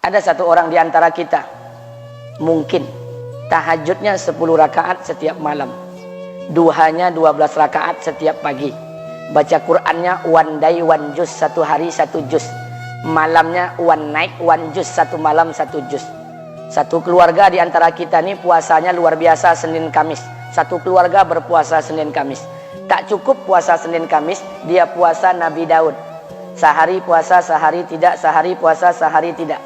Ada satu orang di antara kita mungkin tahajudnya 10 rakaat setiap malam, duhanya 12 rakaat setiap pagi, baca Qur'annya one day one juz, satu hari satu juz, malamnya one night one juz, satu malam satu juz. Satu keluarga di antara kita nih puasanya luar biasa Senin Kamis. Satu keluarga berpuasa Senin Kamis. Tak cukup puasa Senin Kamis, dia puasa Nabi Daud. Sehari puasa, sehari tidak, sehari puasa, sehari tidak.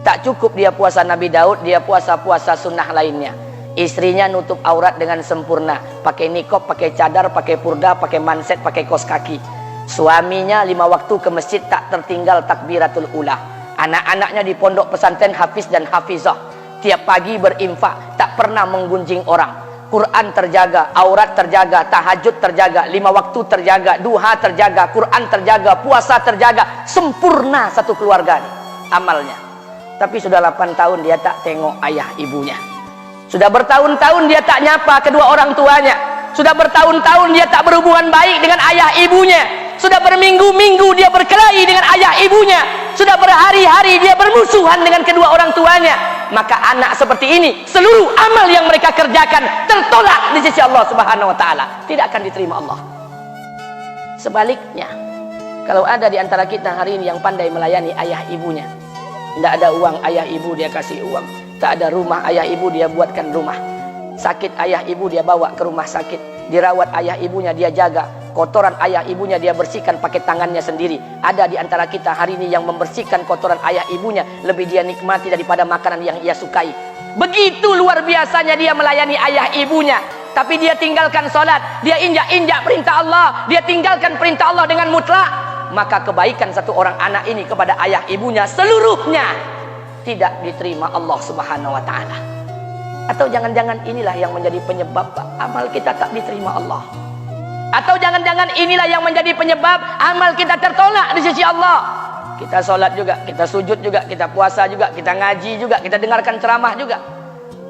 Tak cukup dia puasa Nabi Daud, dia puasa-puasa sunnah lainnya. Istrinya nutup aurat dengan sempurna, pakai nikob, pakai cadar, pakai purda, pakai manset, pakai kos kaki. Suaminya 5 waktu ke masjid tak tertinggal takbiratul ula. Anak-anaknya di pondok pesantren hafiz dan hafizah. Tiap pagi berinfak, tak pernah menggunjing orang. Quran terjaga, aurat terjaga, tahajud terjaga, 5 waktu terjaga, duha terjaga, Quran terjaga, puasa terjaga. Sempurna satu keluarga nih, amalnya. Tapi sudah 8 tahun dia tak tengok ayah ibunya. Sudah bertahun-tahun dia tak nyapa kedua orang tuanya. Sudah bertahun-tahun dia tak berhubungan baik dengan ayah ibunya. Sudah berminggu-minggu dia berkelahi dengan ayah ibunya. Sudah berhari-hari dia bermusuhan dengan kedua orang tuanya. Maka anak seperti ini, seluruh amal yang mereka kerjakan tertolak di sisi Allah Subhanahu wa taala, tidak akan diterima Allah. Sebaliknya, kalau ada di antara kita hari ini yang pandai melayani ayah ibunya, tidak ada uang ayah ibu dia kasih uang, tak ada rumah ayah ibu dia buatkan rumah, sakit ayah ibu dia bawa ke rumah sakit, dirawat ayah ibunya dia jaga, kotoran ayah ibunya dia bersihkan pakai tangannya sendiri. Ada di antara kita hari ini yang membersihkan kotoran ayah ibunya lebih dia nikmati daripada makanan yang ia sukai. Begitu luar biasanya dia melayani ayah ibunya. Tapi dia tinggalkan sholat, dia injak-injak perintah Allah, dia tinggalkan perintah Allah dengan mutlak. Maka kebaikan satu orang anak ini kepada ayah ibunya seluruhnya tidak diterima Allah Subhanahu wa taala. Atau jangan-jangan inilah yang menjadi penyebab amal kita tak diterima Allah. Atau jangan-jangan inilah yang menjadi penyebab amal kita tertolak di sisi Allah. Kita sholat juga, kita sujud juga, kita puasa juga, kita ngaji juga, kita dengarkan ceramah juga.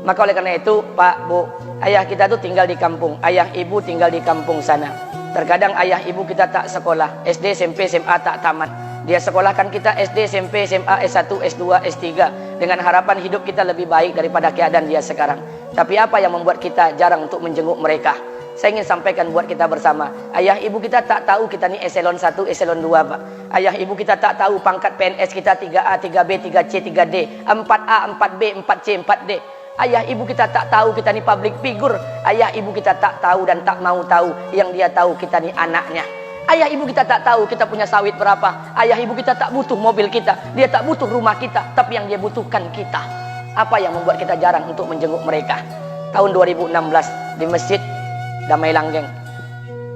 Maka oleh karena itu, Pak, Bu, ayah kita tuh tinggal di kampung, ayah ibu tinggal di kampung sana. Terkadang ayah ibu kita tak sekolah, SD, SMP, SMA tak tamat. Dia sekolahkan kita SD, SMP, SMA, S1, S2, S3 dengan harapan hidup kita lebih baik daripada keadaan dia sekarang. Tapi apa yang membuat kita jarang untuk menjenguk mereka? Saya ingin sampaikan buat kita bersama. Ayah ibu kita tak tahu kita ni eselon 1, eselon 2, Pak. Ayah ibu kita tak tahu pangkat PNS kita 3A, 3B, 3C, 3D, 4A, 4B, 4C, 4D. Ayah ibu kita tak tahu kita ni public figure. Ayah ibu kita tak tahu dan tak mau tahu. Yang dia tahu kita ni anaknya. Ayah ibu kita tak tahu kita punya sawit berapa. Ayah ibu kita tak butuh mobil kita. Dia tak butuh rumah kita. Tapi yang dia butuhkan kita. Apa yang membuat kita jarang untuk menjenguk mereka? Tahun 2016 di Masjid Damai Langgeng,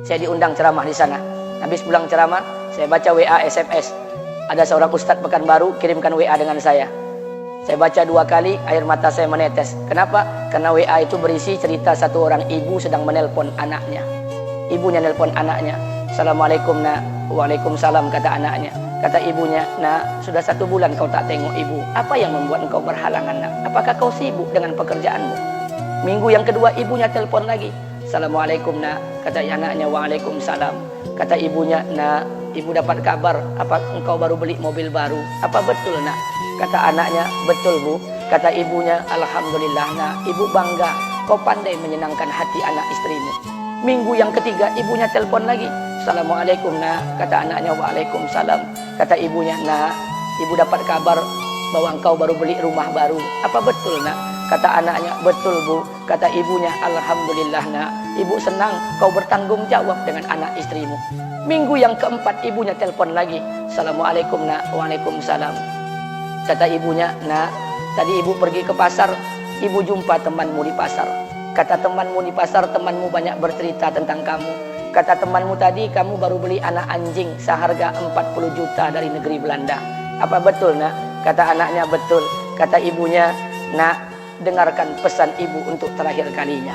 saya diundang ceramah di sana. Habis pulang ceramah, saya baca WA SMS. Ada seorang ustadz Pekanbaru kirimkan WA dengan saya. Saya baca 2 kali, air mata saya menetes. Kenapa? Karena WA itu berisi cerita satu orang ibu sedang menelpon anaknya. Ibunya nelpon anaknya. Assalamualaikum nak. Waalaikumsalam, kata anaknya. Kata ibunya, nak, sudah 1 bulan kau tak tengok ibu. Apa yang membuat engkau berhalangan, nak? Apakah kau sibuk dengan pekerjaanmu? Minggu yang kedua ibunya telepon lagi. Assalamualaikum nak, kata anaknya. Waalaikumsalam. Kata ibunya, nak, ibu dapat kabar apa engkau baru beli mobil baru. Apa betul nak? Kata anaknya, betul bu. Kata ibunya, alhamdulillah nak, ibu bangga kau pandai menyenangkan hati anak istrimu. Minggu yang ketiga ibunya telepon lagi. Assalamualaikum nak, kata anaknya. Waalaikumsalam. Kata ibunya, nak, ibu dapat kabar bahwa engkau baru beli rumah baru. Apa betul nak? Kata anaknya, betul bu. Kata ibunya, alhamdulillah nak, ibu senang kau bertanggung jawab dengan anak istrimu. Minggu yang keempat ibunya telepon lagi. Assalamualaikum nak. Waalaikumsalam. Kata ibunya, nak, tadi ibu pergi ke pasar, ibu jumpa temanmu di pasar. Kata temanmu di pasar, temanmu banyak bercerita tentang kamu. Kata temanmu tadi, kamu baru beli anak anjing seharga 40 juta dari negeri Belanda. Apa betul nak? Kata anaknya, betul. Kata ibunya, nak, dengarkan pesan ibu untuk terakhir kalinya.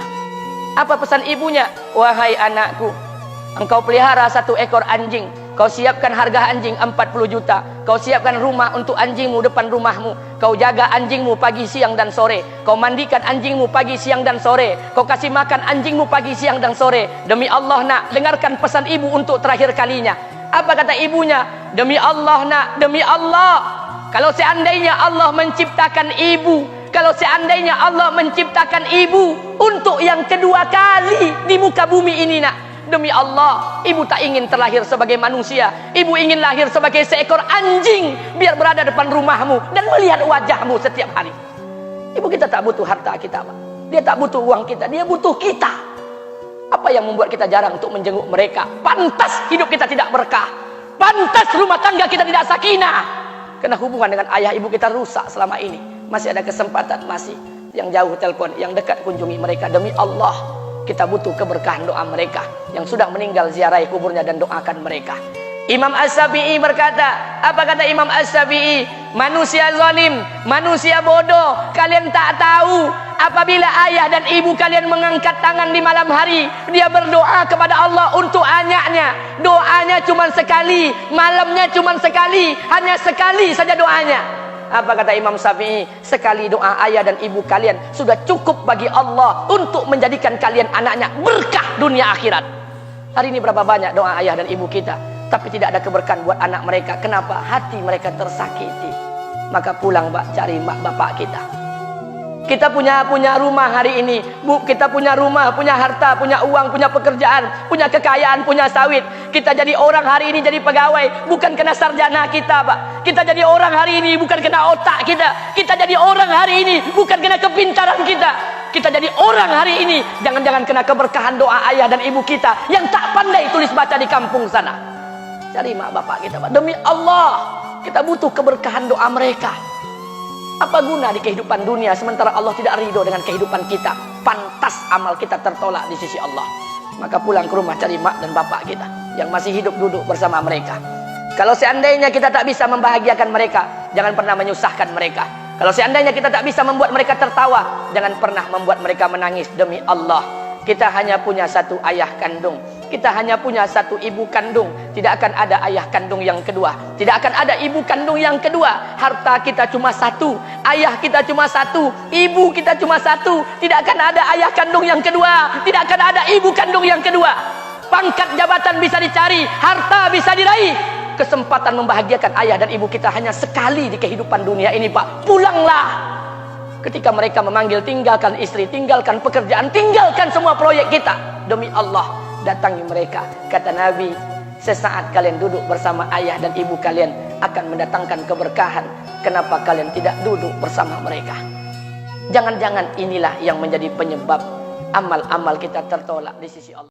Apa pesan ibunya? Wahai anakku, engkau pelihara 1 ekor anjing. Kau siapkan harga anjing 40 juta. Kau siapkan rumah untuk anjingmu depan rumahmu. Kau jaga anjingmu pagi, siang, dan sore. Kau mandikan anjingmu pagi, siang, dan sore. Kau kasih makan anjingmu pagi, siang, dan sore. Demi Allah nak, dengarkan pesan ibu untuk terakhir kalinya. Apa kata ibunya? Demi Allah nak, demi Allah, Kalau seandainya Allah menciptakan ibu, kalau seandainya Allah menciptakan ibu untuk yang kedua kali di muka bumi ini nak, demi Allah, ibu tak ingin terlahir sebagai manusia. Ibu ingin lahir sebagai seekor anjing, biar berada depan rumahmu dan melihat wajahmu setiap hari. Ibu kita tak butuh harta kita, Pak. Dia tak butuh uang kita, dia butuh kita. Apa yang membuat kita jarang untuk menjenguk mereka? Pantas hidup kita tidak berkah, pantas rumah tangga kita tidak sakinah, karena hubungan dengan ayah ibu kita rusak selama ini. Masih ada kesempatan, masih yang jauh telepon, yang dekat kunjungi mereka. Demi Allah, kita butuh keberkahan doa mereka. Yang sudah meninggal, ziarahi kuburnya dan doakan mereka. Imam As-Syafi'i berkata, apa kata Imam As-Syafi'i? Manusia zalim, manusia bodoh, kalian tak tahu apabila ayah dan ibu kalian mengangkat tangan di malam hari, dia berdoa kepada Allah untuk anaknya. Doanya cuma sekali, malamnya cuma sekali, hanya sekali saja doanya. Apa kata Imam Syafi'i? Sekali doa ayah dan ibu kalian sudah cukup bagi Allah untuk menjadikan kalian anaknya berkah dunia akhirat. Hari ini berapa banyak doa ayah dan ibu kita, tapi tidak ada keberkahan buat anak mereka. Kenapa? Hati mereka tersakiti. Maka pulang, Pak, cari mak bapak kita. Kita punya rumah hari ini, Bu, kita punya rumah, punya harta, punya uang, punya pekerjaan, punya kekayaan, punya sawit. Kita jadi orang hari ini jadi pegawai bukan kena sarjana kita, Pak. Kita jadi orang hari ini bukan kena otak kita. Kita jadi orang hari ini bukan kena kepintaran kita. Kita jadi orang hari ini jangan-jangan kena keberkahan doa ayah dan ibu kita yang tak pandai tulis baca di kampung sana. Cari mak bapak kita, Pak. Demi Allah, kita butuh keberkahan doa mereka. Apa guna di kehidupan dunia sementara Allah tidak ridho dengan kehidupan kita? Pantas amal kita tertolak di sisi Allah. Maka pulang ke rumah, cari mak dan bapak kita yang masih hidup, duduk bersama mereka. Kalau seandainya kita tak bisa membahagiakan mereka, jangan pernah menyusahkan mereka. Kalau seandainya kita tak bisa membuat mereka tertawa, jangan pernah membuat mereka menangis. Demi Allah, kita hanya punya satu ayah kandung, kita hanya punya satu ibu kandung. Tidak akan ada ayah kandung yang kedua, tidak akan ada ibu kandung yang kedua. Harta kita cuma satu, ayah kita cuma satu, ibu kita cuma satu. Tidak akan ada ayah kandung yang kedua, tidak akan ada ibu kandung yang kedua. Pangkat jabatan bisa dicari, harta bisa diraih, kesempatan membahagiakan ayah dan ibu kita hanya sekali di kehidupan dunia ini, Pak. Pulanglah. Ketika mereka memanggil, tinggalkan istri, tinggalkan pekerjaan, tinggalkan semua proyek kita. Demi Allah, datangi mereka. Kata Nabi, sesaat kalian duduk bersama ayah dan ibu kalian akan mendatangkan keberkahan. Kenapa kalian tidak duduk bersama mereka? Jangan-jangan inilah yang menjadi penyebab amal-amal kita tertolak di sisi Allah.